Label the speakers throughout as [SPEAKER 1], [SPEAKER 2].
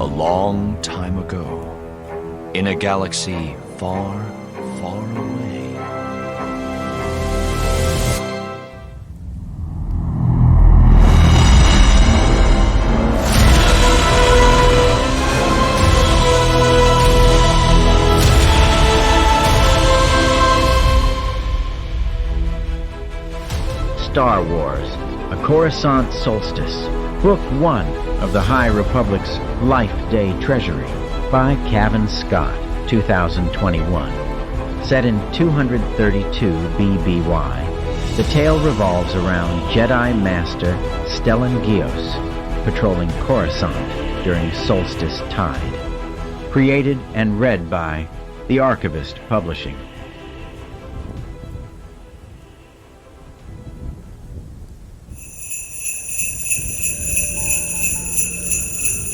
[SPEAKER 1] A long time ago, in a galaxy far, far away.
[SPEAKER 2] Star Wars, A Coruscant Solstice, Book 1 of the High Republic's Life Day Treasury by Cavan Scott, 2021. Set in 232 BBY, the tale revolves around Jedi Master Stellan Gios patrolling Coruscant during Solstice Tide. Created and read by The Archivist Publishing.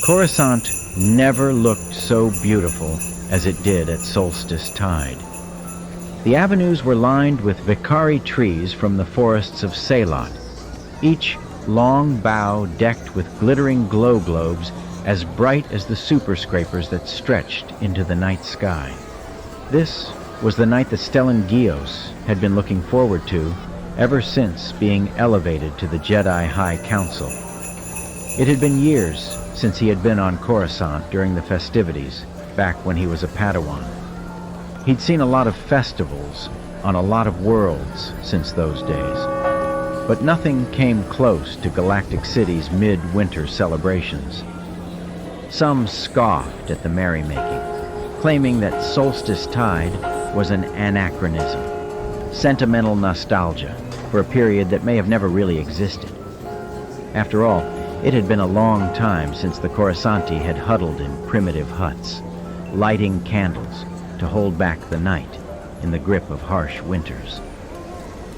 [SPEAKER 2] Coruscant never looked so beautiful as it did at Solstice Tide. The avenues were lined with Vicari trees from the forests of Salot, each long bough decked with glittering glow globes as bright as the super scrapers that stretched into the night sky. This was the night that Stellan Gios had been looking forward to ever since being elevated to the Jedi High Council. It had been years since he had been on Coruscant during the festivities, back when he was a Padawan. He'd seen a lot of festivals on a lot of worlds since those days, but nothing came close to Galactic City's mid-winter celebrations. Some scoffed at the merrymaking, claiming that Solstice Tide was an anachronism, sentimental nostalgia for a period that may have never really existed. After all, it had been a long time since the Coruscanti had huddled in primitive huts, lighting candles to hold back the night in the grip of harsh winters.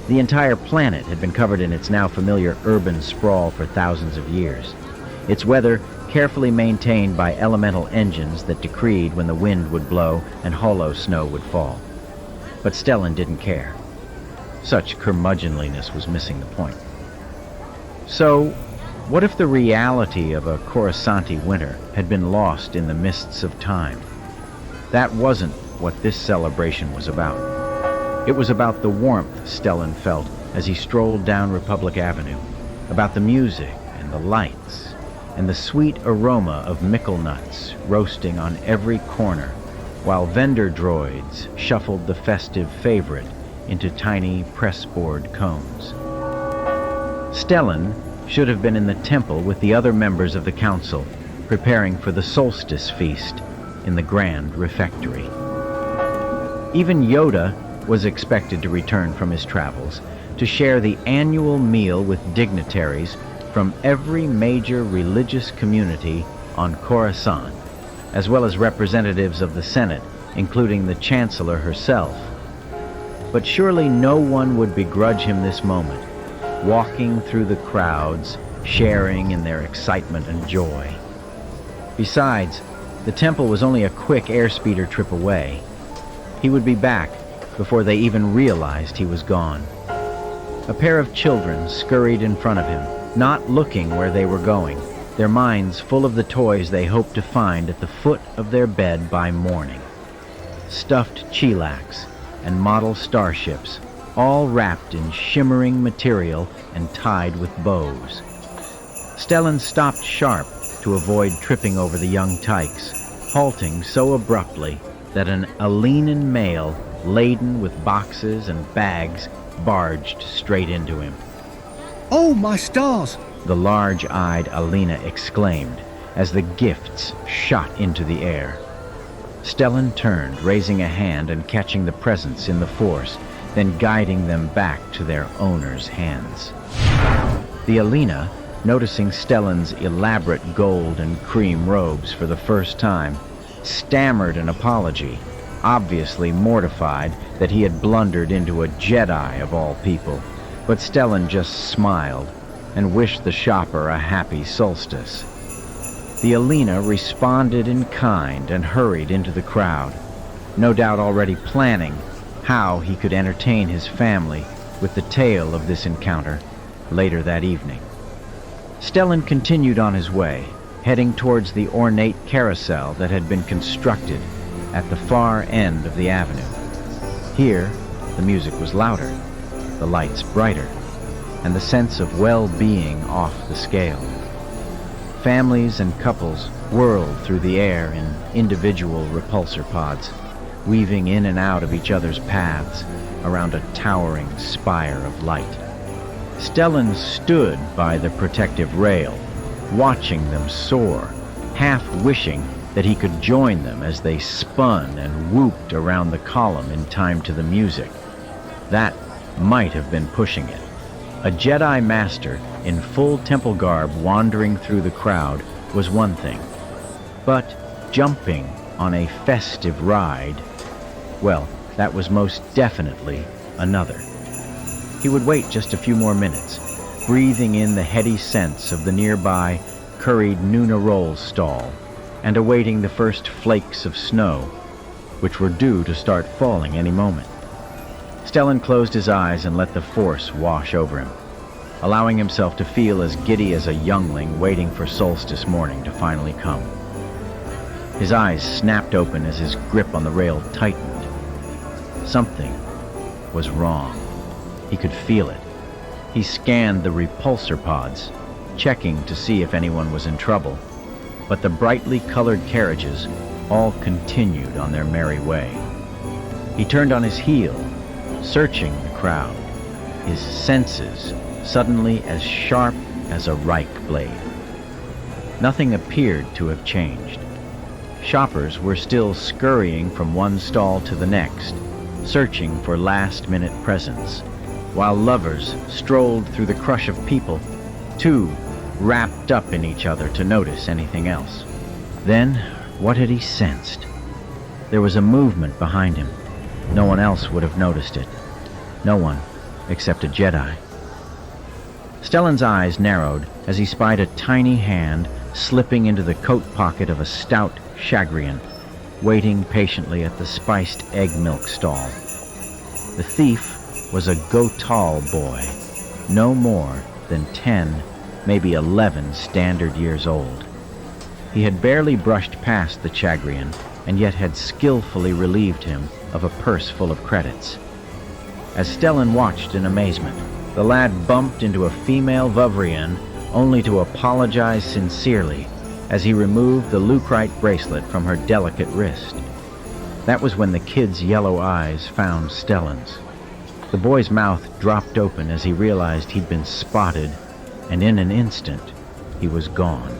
[SPEAKER 2] The entire planet had been covered in its now familiar urban sprawl for thousands of years, its weather carefully maintained by elemental engines that decreed when the wind would blow and hollow snow would fall. But Stellan didn't care. Such curmudgeonliness was missing the point. So, what if the reality of a Coruscanti winter had been lost in the mists of time? That wasn't what this celebration was about. It was about the warmth Stellan felt as he strolled down Republic Avenue, about the music and the lights, and the sweet aroma of mickle nuts roasting on every corner, while vendor droids shuffled the festive favorite into tiny pressboard cones. Stellan should have been in the temple with the other members of the council, preparing for the solstice feast in the grand refectory. Even Yoda was expected to return from his travels to share the annual meal with dignitaries from every major religious community on Coruscant, as well as representatives of the Senate, including the Chancellor herself. But surely no one would begrudge him this moment, walking through the crowds, sharing in their excitement and joy. Besides, the temple was only a quick airspeeder trip away. He would be back before they even realized he was gone. A pair of children scurried in front of him, not looking where they were going, their minds full of the toys they hoped to find at the foot of their bed by morning. Stuffed Chelax and model starships, all wrapped in shimmering material and tied with bows. Stellan stopped sharp to avoid tripping over the young tykes, halting so abruptly that an Alenan male laden with boxes and bags barged straight into him.
[SPEAKER 3] "Oh, my stars!"
[SPEAKER 2] the large-eyed Alina exclaimed as the gifts shot into the air. Stellan turned, raising a hand and catching the presents in the force, then guiding them back to their owner's hands. The Alina, noticing Stellan's elaborate gold and cream robes for the first time, stammered an apology, obviously mortified that he had blundered into a Jedi of all people, but Stellan just smiled and wished the shopper a happy solstice. The Alina responded in kind and hurried into the crowd, no doubt already planning how he could entertain his family with the tale of this encounter later that evening. Stellan continued on his way, heading towards the ornate carousel that had been constructed at the far end of the avenue. Here, the music was louder, the lights brighter, and the sense of well-being off the scale. Families and couples whirled through the air in individual repulsor pods, weaving in and out of each other's paths around a towering spire of light. Stellan stood by the protective rail, watching them soar, half wishing that he could join them as they spun and whooped around the column in time to the music. That might have been pushing it. A Jedi Master in full temple garb wandering through the crowd was one thing, but jumping on a festive ride, well, that was most definitely another. He would wait just a few more minutes, breathing in the heady scents of the nearby curried Nuna roll stall and awaiting the first flakes of snow, which were due to start falling any moment. Stellan closed his eyes and let the Force wash over him, allowing himself to feel as giddy as a youngling waiting for solstice morning to finally come. His eyes snapped open as his grip on the rail tightened. Something was wrong. He could feel it. He scanned the repulsor pods, checking to see if anyone was in trouble, but the brightly colored carriages all continued on their merry way. He turned on his heel, searching the crowd, his senses suddenly as sharp as a Reich blade. Nothing appeared to have changed. Shoppers were still scurrying from one stall to the next, searching for last-minute presents, while lovers strolled through the crush of people, too wrapped up in each other to notice anything else. Then, what had he sensed? There was a movement behind him. No one else would have noticed it. No one except a Jedi. Stellan's eyes narrowed as he spied a tiny hand slipping into the coat pocket of a stout Chagrian, waiting patiently at the spiced egg milk stall. The thief was a Gotal boy, no more than 10, maybe 11 standard years old. He had barely brushed past the Chagrian, and yet had skillfully relieved him of a purse full of credits. As Stellan watched in amazement, the lad bumped into a female Vuvrian, only to apologize sincerely as he removed the Lucrite bracelet from her delicate wrist. That was when the kid's yellow eyes found Stellan's. The boy's mouth dropped open as he realized he'd been spotted, and in an instant, he was gone,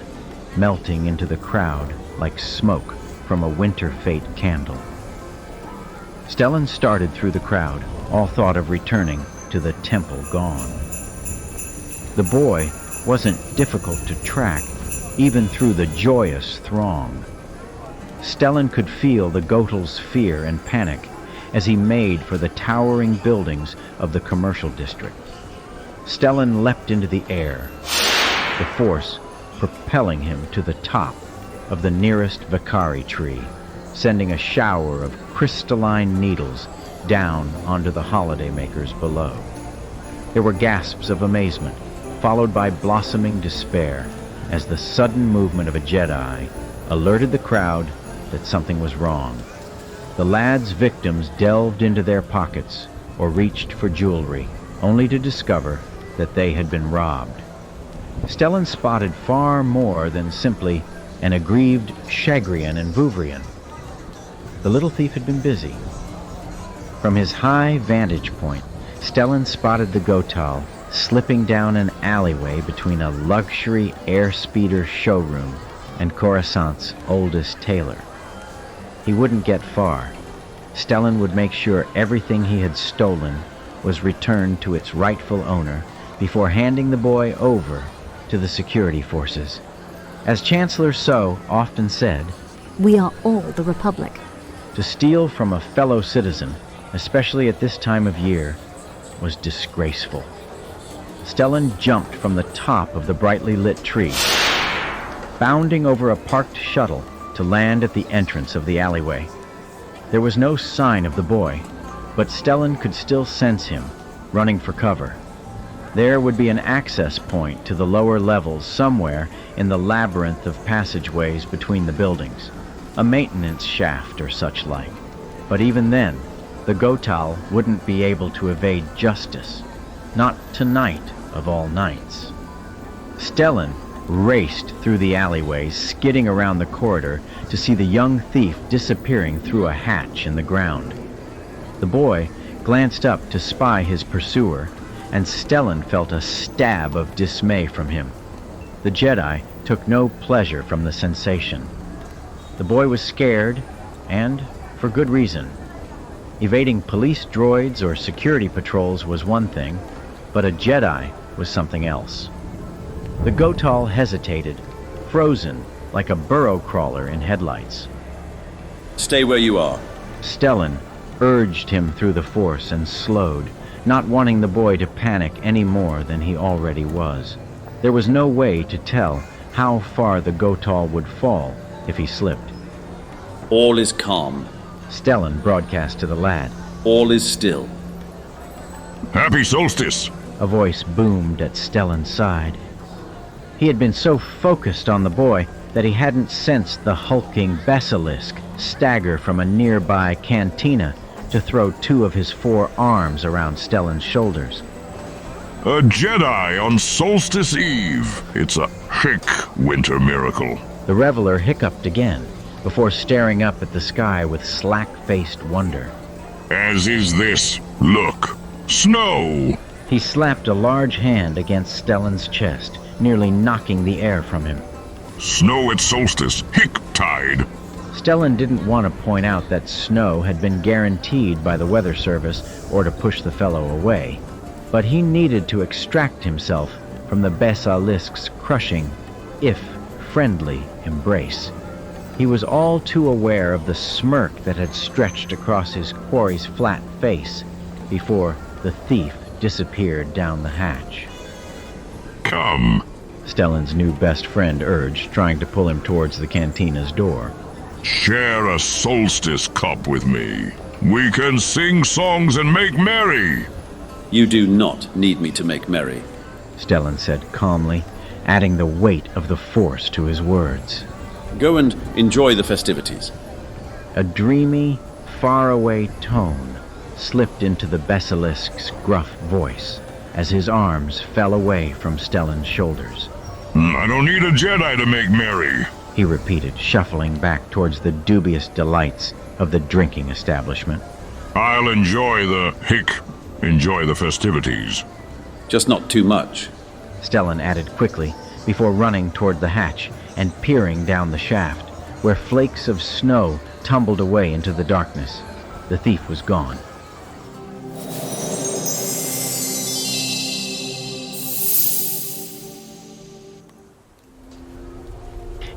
[SPEAKER 2] melting into the crowd like smoke from a winter fate candle. Stellan started through the crowd, all thought of returning to the temple gone. The boy wasn't difficult to track, even through the joyous throng. Stellan could feel the Gotal's fear and panic as he made for the towering buildings of the commercial district. Stellan leapt into the air, the Force propelling him to the top of the nearest Vakari tree, sending a shower of crystalline needles down onto the holidaymakers below. There were gasps of amazement, followed by blossoming despair, as the sudden movement of a Jedi alerted the crowd that something was wrong. The lad's victims delved into their pockets or reached for jewelry, only to discover that they had been robbed. Stellan spotted far more than simply an aggrieved Chagrian and Vuvrian. The little thief had been busy. From his high vantage point, Stellan spotted the Gotal slipping down an alleyway between a luxury airspeeder showroom and Coruscant's oldest tailor. He wouldn't get far. Stellan would make sure everything he had stolen was returned to its rightful owner before handing the boy over to the security forces. As Chancellor So often said,
[SPEAKER 4] "We are all the Republic."
[SPEAKER 2] to steal from a fellow citizen, especially at this time of year, was disgraceful. Stellan jumped from the top of the brightly lit tree, bounding over a parked shuttle to land at the entrance of the alleyway. There was no sign of the boy, but Stellan could still sense him, running for cover. There would be an access point to the lower levels somewhere in the labyrinth of passageways between the buildings, a maintenance shaft or such like. But even then, the Gotal wouldn't be able to evade justice. Not tonight of all nights. Stellan raced through the alleyways, skidding around the corridor to see the young thief disappearing through a hatch in the ground. The boy glanced up to spy his pursuer, and Stellan felt a stab of dismay from him. The Jedi took no pleasure from the sensation. The boy was scared, and for good reason. Evading police droids or security patrols was one thing, but a Jedi was something else. The Gotal hesitated, frozen like a burrow crawler in headlights.
[SPEAKER 5] Stay where you are.
[SPEAKER 2] Stellan urged him through the Force and slowed, not wanting the boy to panic any more than he already was. There was no way to tell how far the Gotal would fall if he slipped.
[SPEAKER 5] All is calm.
[SPEAKER 2] Stellan broadcast to the lad.
[SPEAKER 5] All is still.
[SPEAKER 6] Happy solstice!
[SPEAKER 2] A voice boomed at Stellan's side. He had been so focused on the boy that he hadn't sensed the hulking basilisk stagger from a nearby cantina to throw two of his 4 arms around Stellan's shoulders.
[SPEAKER 6] A Jedi on Solstice Eve. It's a hick winter miracle.
[SPEAKER 2] The reveler hiccuped again before staring up at the sky with slack-faced wonder.
[SPEAKER 6] As is this. Look. Snow!
[SPEAKER 2] He slapped a large hand against Stellan's chest, nearly knocking the air from him.
[SPEAKER 6] Snow at solstice. Hick tide.
[SPEAKER 2] Stellan didn't want to point out that snow had been guaranteed by the Weather Service or to push the fellow away, but he needed to extract himself from the basilisk's crushing, if friendly, embrace. He was all too aware of the smirk that had stretched across his quarry's flat face before the thief disappeared down the hatch.
[SPEAKER 6] Come.
[SPEAKER 2] Stellan's new best friend urged, trying to pull him towards the cantina's door.
[SPEAKER 6] Share a solstice cup with me. We can sing songs and make merry.
[SPEAKER 5] You do not need me to make merry.
[SPEAKER 2] Stellan said calmly, adding the weight of the Force to his words.
[SPEAKER 5] Go and enjoy the festivities.
[SPEAKER 2] A dreamy, faraway tone slipped into the basilisk's gruff voice as his arms fell away from Stellan's shoulders.
[SPEAKER 6] I don't need a Jedi to make merry,
[SPEAKER 2] he repeated, shuffling back towards the dubious delights of the drinking establishment.
[SPEAKER 6] I'll enjoy the festivities.
[SPEAKER 5] Just not too much.
[SPEAKER 2] Stellan added quickly before running toward the hatch and peering down the shaft, where flakes of snow tumbled away into the darkness. The thief was gone.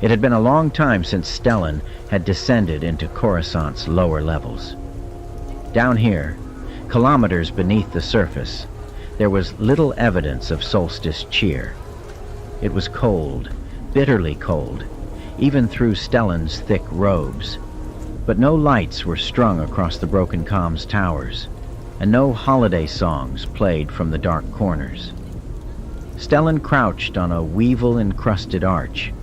[SPEAKER 2] It had been a long time since Stellan had descended into Coruscant's lower levels. Down here, kilometers beneath the surface, there was little evidence of solstice cheer. It was cold, bitterly cold, even through Stellan's thick robes. But no lights were strung across the broken comms towers, and no holiday songs played from the dark corners. Stellan crouched on a weevil-encrusted arch,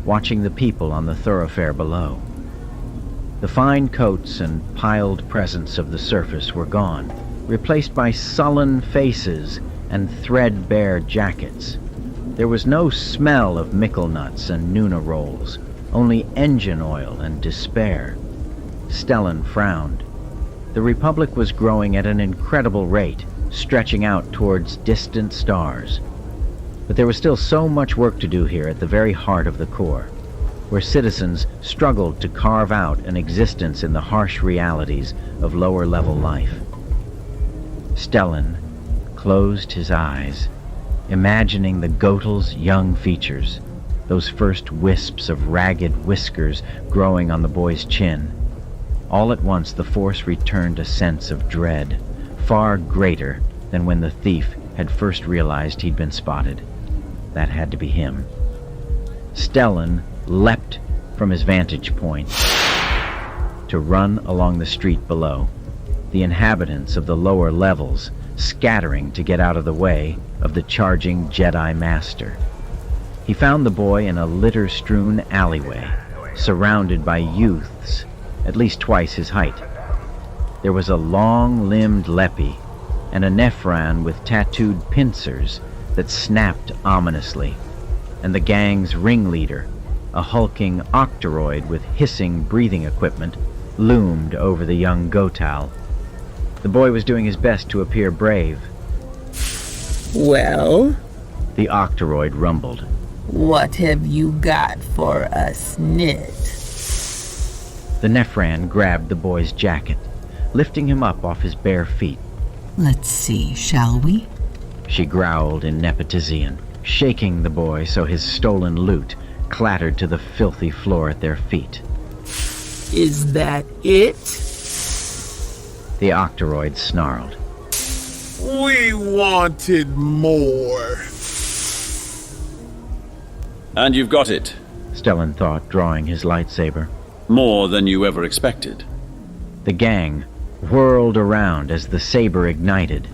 [SPEAKER 2] watching the people on the thoroughfare below. The fine coats and piled presents of the surface were gone, replaced by sullen faces and threadbare jackets. There was no smell of mickle nuts and Nuna rolls, only engine oil and despair. Stellan frowned. The Republic was growing at an incredible rate, stretching out towards distant stars. But there was still so much work to do here at the very heart of the core, where citizens struggled to carve out an existence in the harsh realities of lower-level life. Stellan closed his eyes, imagining the Gotal's young features, those first wisps of ragged whiskers growing on the boy's chin. All at once the Force returned a sense of dread, far greater than when the thief had first realized he'd been spotted. That had to be him. Stellan leapt from his vantage point to run along the street below. The inhabitants of the lower levels scattering to get out of the way of the charging Jedi Master. He found the boy in a litter-strewn alleyway, surrounded by youths at least twice his height. There was a long-limbed Lepi and a Nephran with tattooed pincers that snapped ominously, and the gang's ringleader, a hulking octoroid with hissing breathing equipment, loomed over the young Gotal. The boy was doing his best to appear brave.
[SPEAKER 7] Well,
[SPEAKER 2] The octoroid rumbled.
[SPEAKER 7] what have you got for us, Nit?
[SPEAKER 2] The Nephran grabbed the boy's jacket, lifting him up off his bare feet.
[SPEAKER 7] Let's see, shall we?
[SPEAKER 2] She growled in Nepotisian, shaking the boy so his stolen loot clattered to the filthy floor at their feet.
[SPEAKER 7] Is that it?
[SPEAKER 2] The octoroid snarled.
[SPEAKER 8] We wanted more.
[SPEAKER 5] And you've got it.
[SPEAKER 2] Stellan thought, drawing his lightsaber.
[SPEAKER 5] More than you ever expected.
[SPEAKER 2] The gang whirled around as the saber ignited,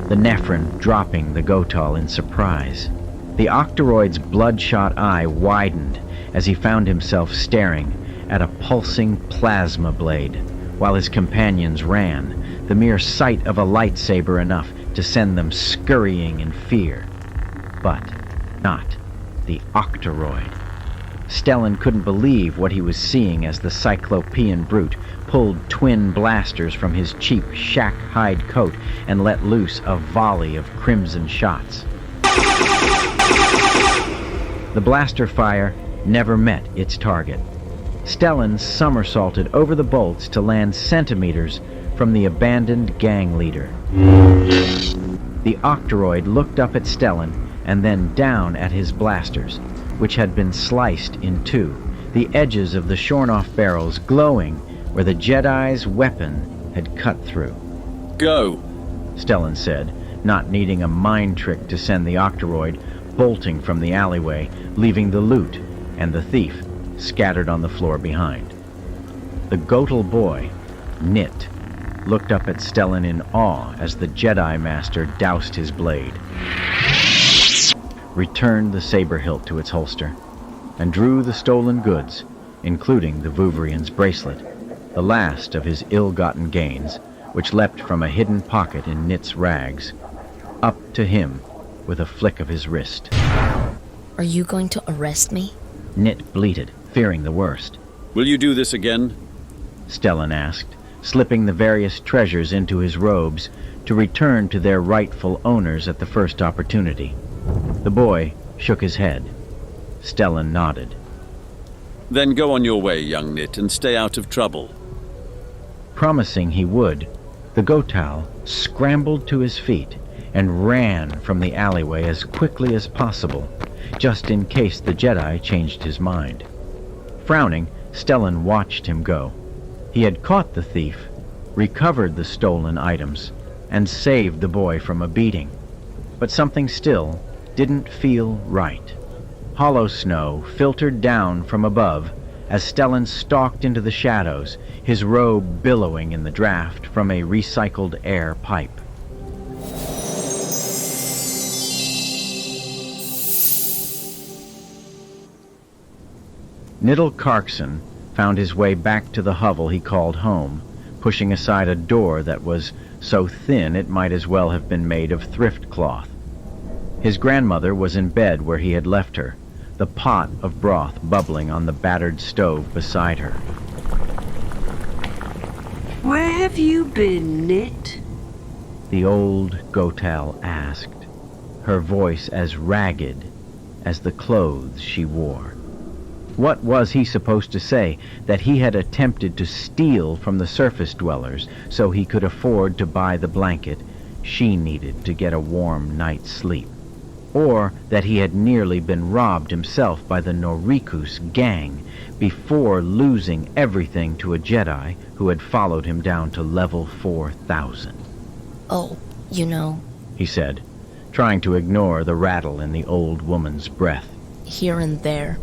[SPEAKER 2] the Nephrin dropping the Gotal in surprise. The octoroid's bloodshot eye widened as he found himself staring at a pulsing plasma blade, while his companions ran, the mere sight of a lightsaber enough to send them scurrying in fear. But not the octoroid. Stellan couldn't believe what he was seeing as the Cyclopean brute pulled twin blasters from his cheap shack-hide coat and let loose a volley of crimson shots. The blaster fire never met its target. Stellan somersaulted over the bolts to land centimeters from the abandoned gang leader. The octoroid looked up at Stellan and then down at his blasters, which had been sliced in two, the edges of the shorn-off barrels glowing where the Jedi's weapon had cut through.
[SPEAKER 5] Go!
[SPEAKER 2] Stellan said, not needing a mind trick to send the octoroid bolting from the alleyway, leaving the loot and the thief scattered on the floor behind. The Gotal boy, Nit, looked up at Stellan in awe as the Jedi Master doused his blade, returned the saber hilt to its holster, and drew the stolen goods, including the Vouvrian's bracelet, the last of his ill-gotten gains, which leapt from a hidden pocket in Nit's rags, up to him with a flick of his wrist.
[SPEAKER 9] Are you going to arrest me?
[SPEAKER 2] Nit bleated, fearing the worst.
[SPEAKER 5] Will you do this again?
[SPEAKER 2] Stellan asked, slipping the various treasures into his robes to return to their rightful owners at the first opportunity. The boy shook his head. Stellan nodded.
[SPEAKER 5] Then go on your way, young Nit, and stay out of trouble.
[SPEAKER 2] Promising he would, the Gotal scrambled to his feet and ran from the alleyway as quickly as possible, just in case the Jedi changed his mind. Frowning, Stellan watched him go. He had caught the thief, recovered the stolen items, and saved the boy from a beating. But something still didn't feel right. Hollow snow filtered down from above as Stellan stalked into the shadows, his robe billowing in the draft from a recycled air pipe. Nidal Carkson found his way back to the hovel he called home, pushing aside a door that was so thin it might as well have been made of thrift cloth. His grandmother was in bed where he had left her, the pot of broth bubbling on the battered stove beside her.
[SPEAKER 10] Where have you been, Nit?
[SPEAKER 2] The old Gotal asked, her voice as ragged as the clothes she wore. What was he supposed to say? That he had attempted to steal from the surface dwellers so he could afford to buy the blanket she needed to get a warm night's sleep? Or that he had nearly been robbed himself by the Norikus gang before losing everything to a Jedi who had followed him down to level 4,000?
[SPEAKER 9] Oh, you know,
[SPEAKER 2] He said, trying to ignore the rattle in the old woman's breath.
[SPEAKER 9] here and there.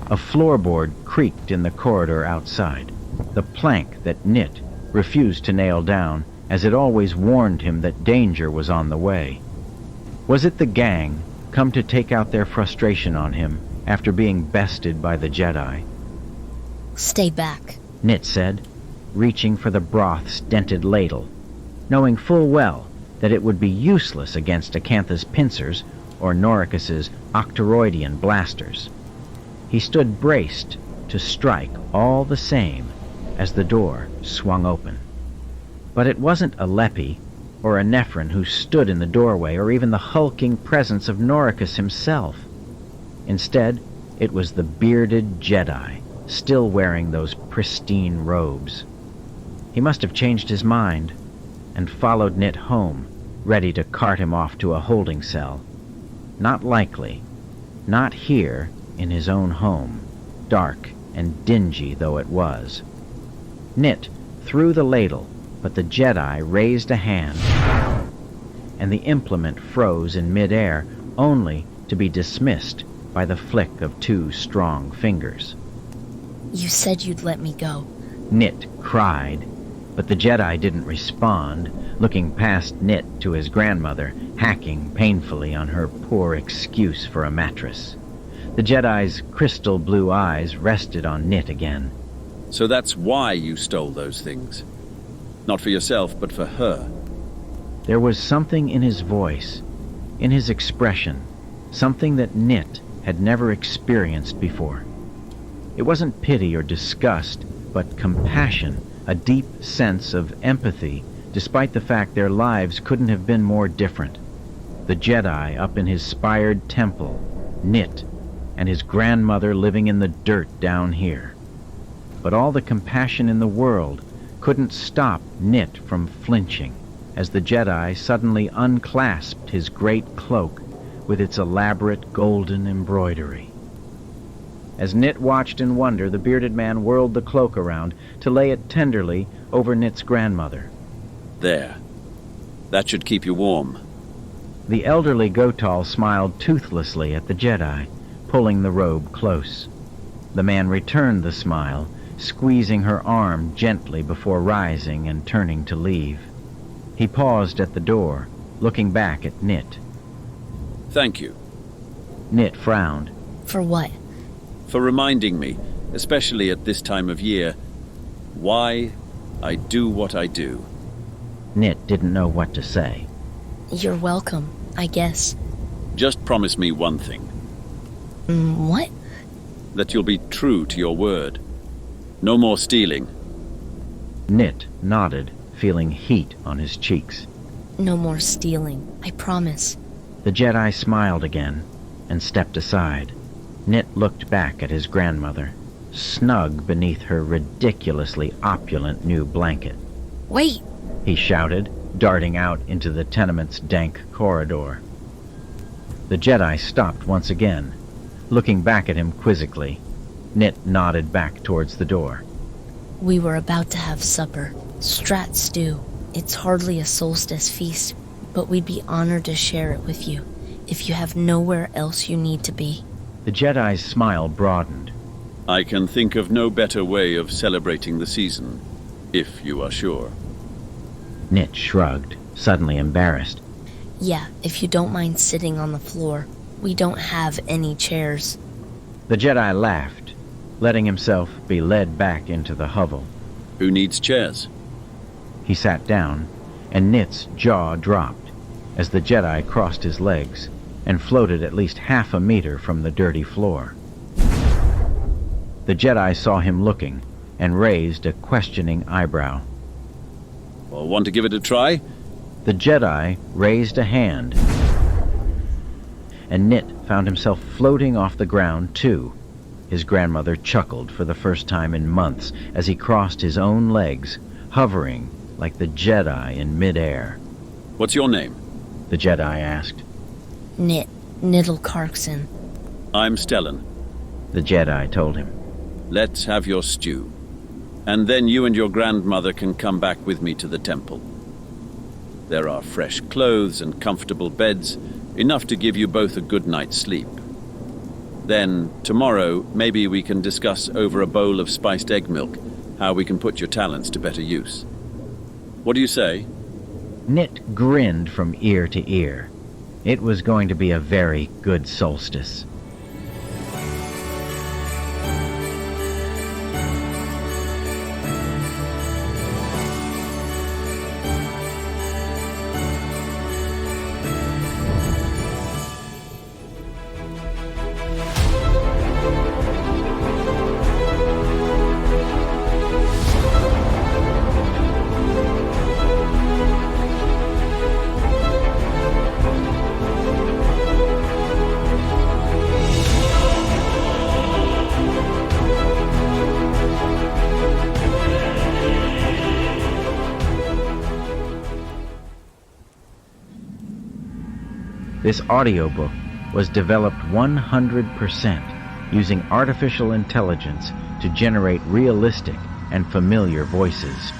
[SPEAKER 2] A floorboard creaked in the corridor outside, the plank that Nit refused to nail down, as it always warned him that danger was on the way. Was it the gang, come to take out their frustration on him after being bested by the Jedi?
[SPEAKER 9] Stay back.
[SPEAKER 2] Nit said, reaching for the broth's dented ladle, knowing full well that it would be useless against Acantha's pincers or Noricus's Octoroidian blasters. He stood braced to strike all the same as the door swung open. But it wasn't a Lepi or a Nephrin who stood in the doorway, or even the hulking presence of Noricus himself. Instead, it was the bearded Jedi, still wearing those pristine robes. He must have changed his mind and followed Nit home, ready to cart him off to a holding cell. Not likely. Not here in his own home, dark and dingy though it was. Nit threw the ladle, but the Jedi raised a hand, and the implement froze in midair, only to be dismissed by the flick of 2 strong fingers.
[SPEAKER 9] You said you'd let me go.
[SPEAKER 2] Nit cried, but the Jedi didn't respond, looking past Nit to his grandmother, hacking painfully on her poor excuse for a mattress. The Jedi's crystal blue eyes rested on Nit again.
[SPEAKER 5] So that's why you stole those things. Not for yourself, but for her.
[SPEAKER 2] There was something in his voice, in his expression, something that Nit had never experienced before. It wasn't pity or disgust, but compassion, a deep sense of empathy, despite the fact their lives couldn't have been more different. The Jedi up in his spired temple, Nit, and his grandmother living in the dirt down here. But all the compassion in the world couldn't stop Nit from flinching as the Jedi suddenly unclasped his great cloak with its elaborate golden embroidery. As Nit watched in wonder, the bearded man whirled the cloak around to lay it tenderly over Nit's grandmother.
[SPEAKER 5] There. That should keep you warm.
[SPEAKER 2] The elderly Gotal smiled toothlessly at the Jedi, pulling the robe close. The man returned the smile, squeezing her arm gently before rising and turning to leave. He paused at the door, looking back at Nit.
[SPEAKER 5] Thank you.
[SPEAKER 2] Nit frowned.
[SPEAKER 9] For what?
[SPEAKER 5] For reminding me, especially at this time of year, why I do what I do.
[SPEAKER 2] Nit didn't know what to say.
[SPEAKER 9] You're welcome, I guess.
[SPEAKER 5] Just promise me one thing.
[SPEAKER 9] What?
[SPEAKER 5] That you'll be true to your word. No more stealing.
[SPEAKER 2] Nit nodded, feeling heat on his cheeks.
[SPEAKER 9] No more stealing, I promise.
[SPEAKER 2] The Jedi smiled again and stepped aside. Nit looked back at his grandmother, snug beneath her ridiculously opulent new blanket.
[SPEAKER 9] Wait!
[SPEAKER 2] He shouted, darting out into the tenement's dank corridor. The Jedi stopped once again, looking back at him quizzically. Nit nodded back towards the door.
[SPEAKER 9] We were about to have supper. Strat stew. It's hardly a solstice feast, but we'd be honored to share it with you, if you have nowhere else you need to be.
[SPEAKER 2] The Jedi's smile broadened.
[SPEAKER 5] I can think of no better way of celebrating the season, if you are sure.
[SPEAKER 2] Nit shrugged, suddenly embarrassed.
[SPEAKER 9] Yeah, if you don't mind sitting on the floor. We don't have any chairs.
[SPEAKER 2] The Jedi laughed, letting himself be led back into the hovel.
[SPEAKER 5] Who needs chairs?
[SPEAKER 2] He sat down, and Nit's jaw dropped as the Jedi crossed his legs and floated at least half a meter from the dirty floor. The Jedi saw him looking and raised a questioning eyebrow.
[SPEAKER 5] Well, want to give it a try?
[SPEAKER 2] The Jedi raised a hand, and Nit found himself floating off the ground, too. His grandmother chuckled for the first time in months as he crossed his own legs, hovering like the Jedi in midair.
[SPEAKER 5] What's your name?
[SPEAKER 2] The Jedi asked.
[SPEAKER 9] Niddle Karkson.
[SPEAKER 5] I'm Stellan.
[SPEAKER 2] The Jedi told him.
[SPEAKER 5] Let's have your stew. And then you and your grandmother can come back with me to the temple. There are fresh clothes and comfortable beds, enough to give you both a good night's sleep. Then, tomorrow, maybe we can discuss over a bowl of spiced egg milk how we can put your talents to better use. What do you say?
[SPEAKER 2] Knit grinned from ear to ear. It was going to be a very good solstice. This audiobook was developed 100% using artificial intelligence to generate realistic and familiar voices.